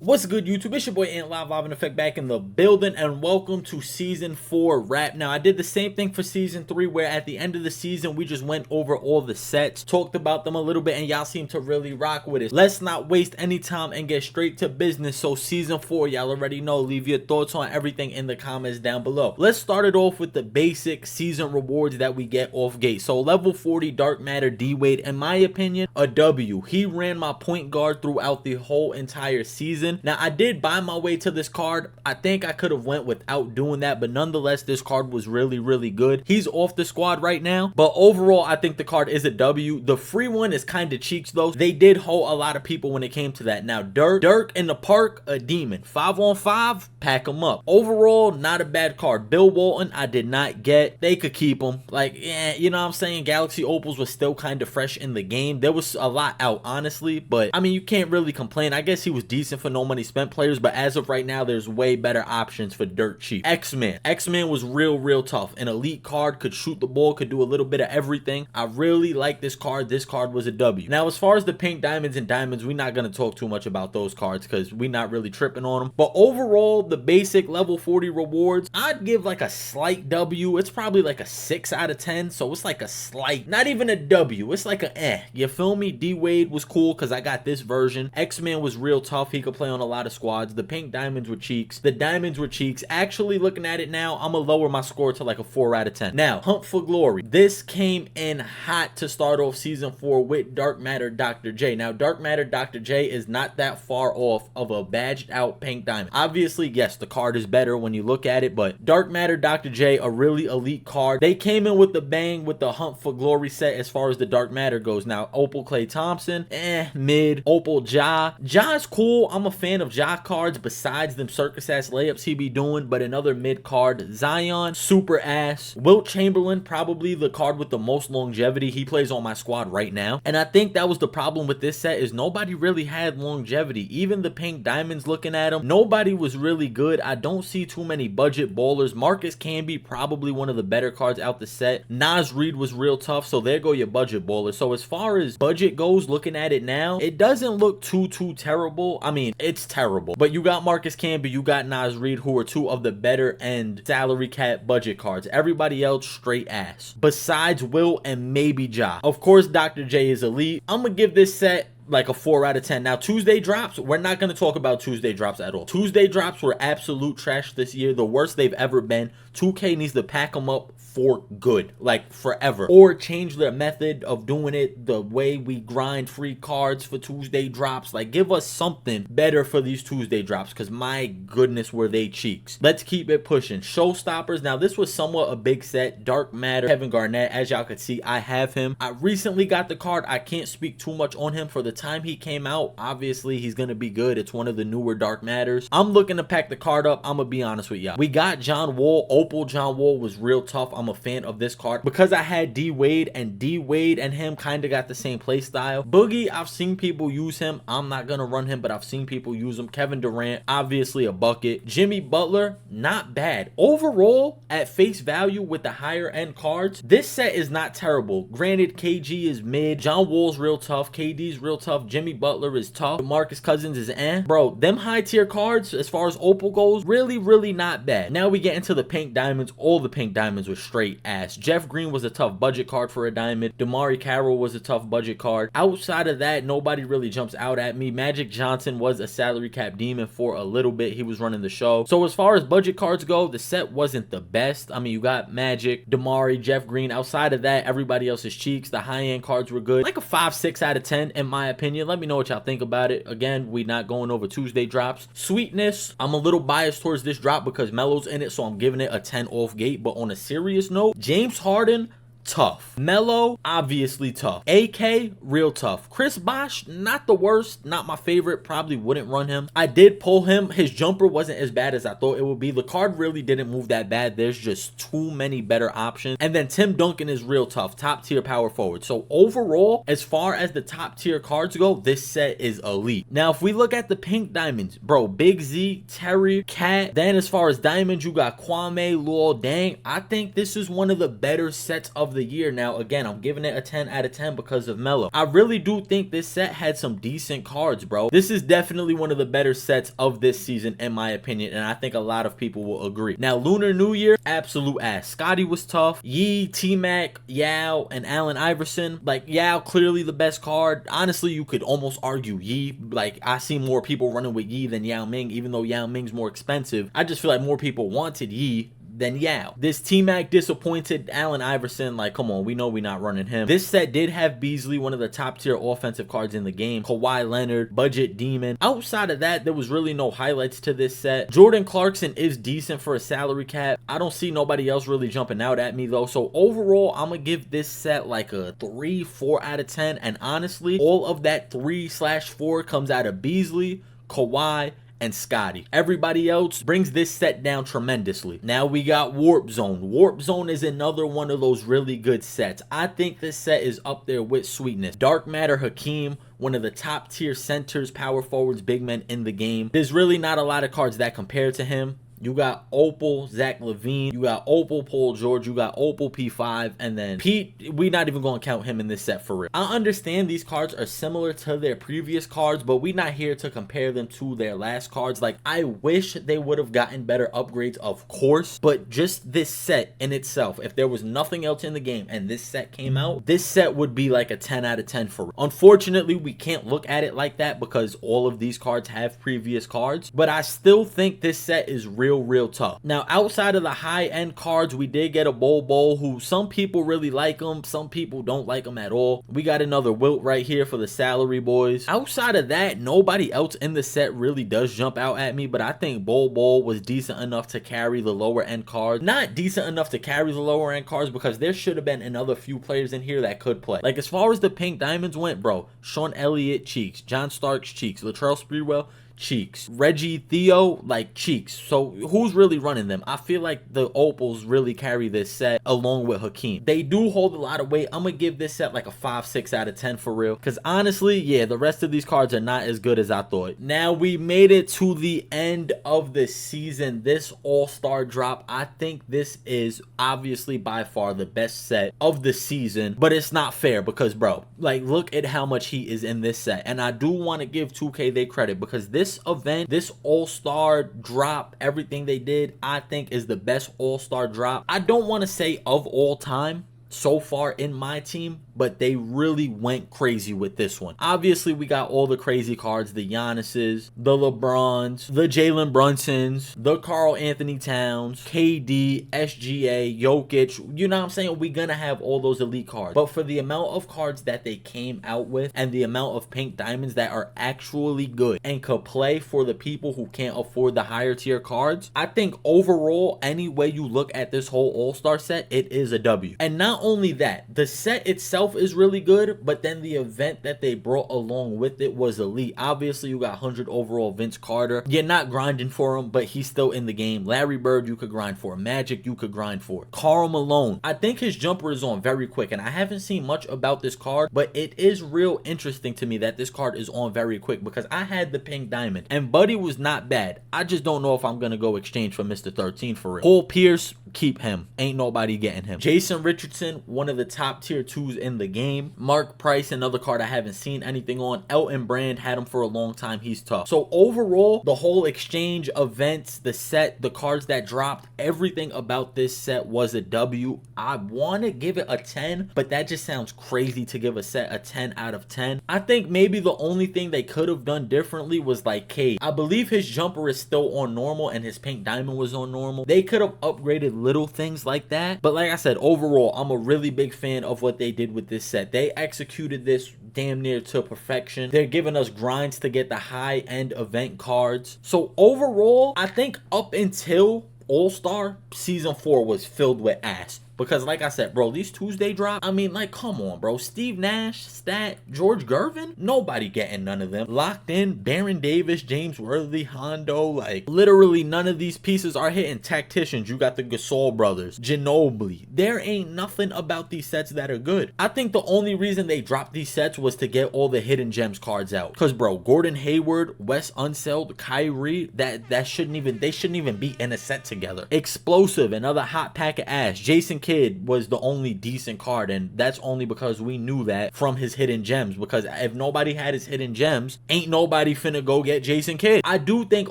What's good, YouTube? It's your boy Ant Live in Effect back in the building, and welcome to Season 4 wrap. Now, I did the same thing for Season 3, where at the end of the season, we just went over all the sets, talked about them a little bit, and y'all seem to really rock with it. Let's not waste any time and get straight to business. So Season 4, y'all already know. Leave your thoughts on everything in the comments down below. Let's start it off with the basic season rewards that we get off gate. So level 40 Dark Matter D-Wade, in my opinion, a W. He ran my point guard throughout the whole entire season. Now, I did buy my way to this card. I think I could have went without doing that, but nonetheless, this card was really good. He's off the squad right now, but overall, I think the card is a W. The free one is kind of cheeks, though. They did hold a lot of people when it came to that. Now, Dirk in the park, a demon. 5-on-5, pack him up. Overall, not a bad card. Bill Walton, I did not get. They could keep him. Like, yeah, you know what I'm saying? Galaxy Opals was still kind of fresh in the game. There was a lot out, honestly, but I mean, you can't really complain. I guess he was decent for no money spent players, but as of right now, there's way better options for dirt cheap. X-Man was real tough. An elite card, could shoot the ball, could do a little bit of everything. I really like this card. This card was a W. Now, as far as the pink diamonds and diamonds, we're not going to talk too much about those cards because we're not really tripping on them, but overall, the basic level 40 rewards, I'd give like a slight W. It's probably like a 6 out of 10, so it's like a slight, not even a W, it's like a eh, you feel me? D-Wade was cool because I got this version. X-Man was real tough. He could play on a lot of squads. The pink diamonds were cheeks. The diamonds were cheeks. Actually, looking at it now, I'm gonna lower my score to like a 4 out of 10. Now, Hunt for Glory. This came in hot to start off season 4 with Dark Matter Dr. J. Now, Dark Matter Dr. J is not that far off of a badged out pink diamond. Obviously, yes, the card is better when you look at it, but Dark Matter Dr. J, a really elite card. They came in with the bang with the Hunt for Glory set as far as the Dark Matter goes. Now, Opal Klay Thompson, mid. Opal Ja's cool. I'm a fan of Ja cards besides them circus ass layups he be doing, but another mid card. Zion, super ass. Wilt Chamberlain, probably the card with the most longevity. He plays on my squad right now, and I think that was the problem with this set, is nobody really had longevity. Even the pink diamonds, looking at them, nobody was really good. I don't see too many budget ballers. Marcus Camby, probably one of the better cards out the set. Nas Reed was real tough, so there go your budget ballers. So as far as budget goes, looking at it now, it doesn't look too terrible. I mean, it's terrible, but you got Marcus Camby, you got Nas Reed, who are two of the better end salary cap budget cards. Everybody else straight ass besides Will and maybe Ja. Of course, Dr. J is elite. I'm gonna give this set like a 4 out of 10. Now, Tuesday drops, we're not going to talk about Tuesday drops at all. Tuesday drops were absolute trash this year, the worst they've ever been. 2K needs to pack them up for good, like forever, or change their method of doing it, the way we grind free cards for Tuesday drops. Like, give us something better for these Tuesday drops, because my goodness, were they cheeks. Let's keep it pushing. Showstoppers. Now, this was somewhat a big set. Dark Matter, Kevin Garnett, as y'all could see, I have him. I recently got the card. I can't speak too much on him. For the time he came out, obviously he's gonna be good. It's one of the newer Dark Matters. I'm looking to pack the card up. I'm gonna be honest with y'all. We got John Wall. Opal John Wall was real tough. I'm a fan of this card because I had D-Wade, and D-Wade and him kind of got the same play style. Boogie, I've seen people use him. I'm not gonna run him, but I've seen people use him. Kevin Durant, obviously a bucket. Jimmy Butler, not bad. Overall, at face value with the higher end cards, this set is not terrible. Granted, KG is mid. John Wall's real tough. KD's real tough. Jimmy Butler is tough. Marcus Cousins is Bro, them high tier cards, as far as Opal goes, really not bad. Now we get into the pink diamonds. All the pink diamonds were straight ass. Jeff Green was a tough budget card for a diamond. Damari Carroll was a tough budget card. Outside of that, nobody really jumps out at me. Magic Johnson was a salary cap demon for a little bit. He was running the show. So as far as budget cards go, the set wasn't the best. I mean, you got Magic, Damari, Jeff Green. Outside of that, everybody else's cheeks. The high-end cards were good. Like a 5-6 out of 10 in my opinion. Let me know what y'all think about it. Again, we not going over Tuesday drops. Sweetness, I'm a little biased towards this drop because Melo's in it, so I'm giving it a 10 off gate. But on a serious note, James Harden, tough. Melo, obviously tough. AK, real tough. Chris Bosh, not the worst, not my favorite, probably wouldn't run him. I did pull him. His jumper wasn't as bad as I thought it would be. The card really didn't move that bad. There's just too many better options. And then Tim Duncan is real tough, top tier power forward. So overall, as far as the top tier cards go, this set is elite. Now, if we look at the pink diamonds, bro, Big Z, Terry, Cat. Then as far as diamonds, you got Kwame, Luol Deng. I think this is one of the better sets of the the year. Now, again, I'm giving it a 10 out of 10 because of Melo. I really do think this set had some decent cards, bro. This is definitely one of the better sets of this season, in my opinion, and I think a lot of people will agree. Now, Lunar New Year, absolute ass. Scotty was tough. Yee, T-Mac, Yao, and Allen Iverson. Like, Yao, clearly the best card. Honestly, you could almost argue Yee. Like, I see more people running with Yee than Yao Ming, even though Yao Ming's more expensive. I just feel like more people wanted Yee than Yao. This T-Mac disappointed. Allen Iverson, like, come on, we know we're not running him. This set did have Beasley, one of the top tier offensive cards in the game. Kawhi Leonard, Budget Demon. Outside of that, there was really no highlights to this set. Jordan Clarkson is decent for a salary cap. I don't see nobody else really jumping out at me though. So overall, I'm gonna give this set like a 3-4 out of 10. And honestly, all of that 3/4 comes out of Beasley, Kawhi, and Scotty. Everybody else brings this set down tremendously. Now we got Warp Zone. Warp Zone is another one of those really good sets. I think this set is up there with Sweetness. Dark Matter Hakeem, one of the top tier centers, power forwards, big men in the game. There's really not a lot of cards that compare to him. You got Opal, Zach LaVine. You got Opal, Paul George. You got Opal, P5. And then Pete, we're not even going to count him in this set for real. I understand these cards are similar to their previous cards, but we're not here to compare them to their last cards. Like, I wish they would have gotten better upgrades, of course. But just this set in itself, if there was nothing else in the game and this set came out, this set would be like a 10 out of 10 for real. Unfortunately, we can't look at it like that because all of these cards have previous cards. But I still think this set is real tough. Now, outside of the high-end cards, we did get a Bol who some people really like him, some people don't like him at all. We got another Wilt right here for the salary boys. Outside of that, nobody else in the set really does jump out at me, but I think Bol was decent enough to carry the lower-end cards. Not decent enough to carry the lower-end cards because there should have been another few players in here that could play. Like, as far as the pink diamonds went, bro, Sean Elliott, cheeks. John Starks, cheeks. Latrell Sprewell, cheeks. Reggie Theo, like, cheeks. So who's really running them? I feel like the Opals really carry this set along with Hakeem. They do hold a lot of weight. I'm gonna give this set like a 5-6 out of 10 for real, because honestly, yeah, the rest of these cards are not as good as I thought. Now we made it to the end of the season. This all-star drop, I think this is obviously by far the best set of the season, but it's not fair because, bro, like, look at how much heat is in this set. And I do want to give 2K their credit because this event, this all-star drop, everything they did, I think is the best all-star drop. I don't want to say of all time so far in my team, but they really went crazy with this one. Obviously, we got all the crazy cards, the Giannis's, the LeBrons, the Jalen Brunsons, the Karl Anthony Towns, KD, SGA, Jokic. You know what I'm saying? We're gonna have all those elite cards. But for the amount of cards that they came out with and the amount of pink diamonds that are actually good and could play for the people who can't afford the higher tier cards, I think overall, any way you look at this whole all-star set, it is a W. And not only that, the set itself is really good, but then the event that they brought along with it was elite. Obviously, you got 100 overall Vince Carter. You're not grinding for him, but he's still in the game. Larry Bird, you could grind for. Magic, you could grind for. Karl Malone, I think his jumper is on very quick, and I haven't seen much about this card, but it is real interesting to me that this card is on very quick because I had the pink diamond, and Buddy was not bad. I just don't know if I'm gonna go exchange for Mr. 13 for real. Paul Pierce, keep him. Ain't nobody getting him. Jason Richardson, one of the top tier 2s in the game. Mark Price, another card I haven't seen anything on. Elton Brand, had him for a long time. He's tough. So overall, the whole exchange, events, the set, the cards that dropped, everything about this set was a W. I want to give it a 10, but that just sounds crazy to give a set a 10 out of 10. I think maybe the only thing they could have done differently was like Cade. I believe his jumper is still on normal and his pink diamond was on normal. They could have upgraded little things like that. But like I said, overall, I'm a really big fan of what they did with this set. They executed this damn near to perfection. They're giving us grinds to get the high-end event cards. So overall, I think up until All-Star, Season 4 was filled with ass. Because like I said, bro, these Tuesday drops, I mean, like, come on, bro. Steve Nash, Stat, George Gervin, nobody getting none of them. Locked in, Baron Davis, James Worthy, Hondo, like, literally none of these pieces are hitting. Tacticians, you got the Gasol brothers, Ginobili. There ain't nothing about these sets that are good. I think the only reason they dropped these sets was to get all the hidden gems cards out. Because, bro, Gordon Hayward, Wes Unseld, Kyrie, they shouldn't even be in a set together. Explosive, another hot pack of ass. Jason Kidd was the only decent card, and that's only because we knew that from his hidden gems, because if nobody had his hidden gems, ain't nobody finna go get Jason Kidd. I do think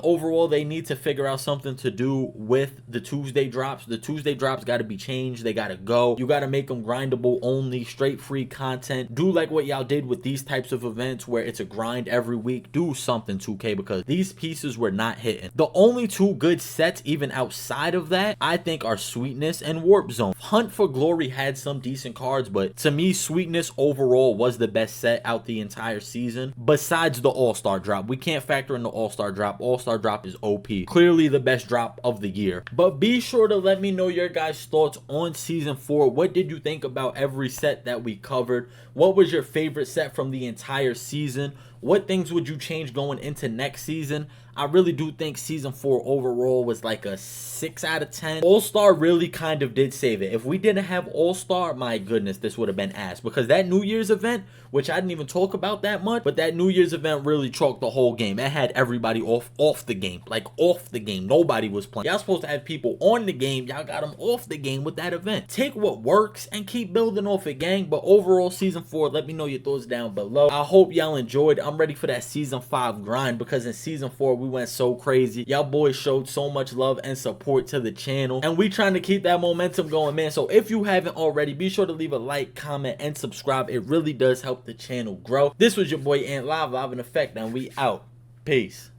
overall they need to figure out something to do with the Tuesday drops. The Tuesday drops got to be changed. They got to go. You got to make them grindable only, straight free content. Do like what y'all did with these types of events where it's a grind every week. Do something, 2K, because these pieces were not hitting. The only two good sets even outside of that, I think, are Sweetness and Warp Zone. Hunt for Glory had some decent cards, but to me, Sweetness overall was the best set out the entire season, besides the All-Star drop. We can't factor in the All-Star drop. All-Star drop is OP. Clearly the best drop of the year. But be sure to let me know your guys' thoughts on Season 4. What did you think about every set that we covered? What was your favorite set from the entire season? What things would you change going into next season? I really do think Season 4 overall was like a 6 out of 10. All-Star really kind of did save it. If we didn't have All-Star, my goodness, this would have been ass. Because that New Year's event, which I didn't even talk about that much, but that New Year's event really chalked the whole game. It had everybody off the game. Like, off the game. Nobody was playing. Y'all supposed to have people on the game. Y'all got them off the game with that event. Take what works and keep building off it, gang. But overall, Season 4, let me know your thoughts down below. I hope y'all enjoyed. I'm ready for that Season 5 grind, because in Season 4, we went so crazy. Y'all boys showed so much love and support to the channel, and we trying to keep that momentum going, man. So if you haven't already, be sure to leave a like, comment, and subscribe. It really does help the channel grow. This was your boy Ant Live in effect, and we out. Peace.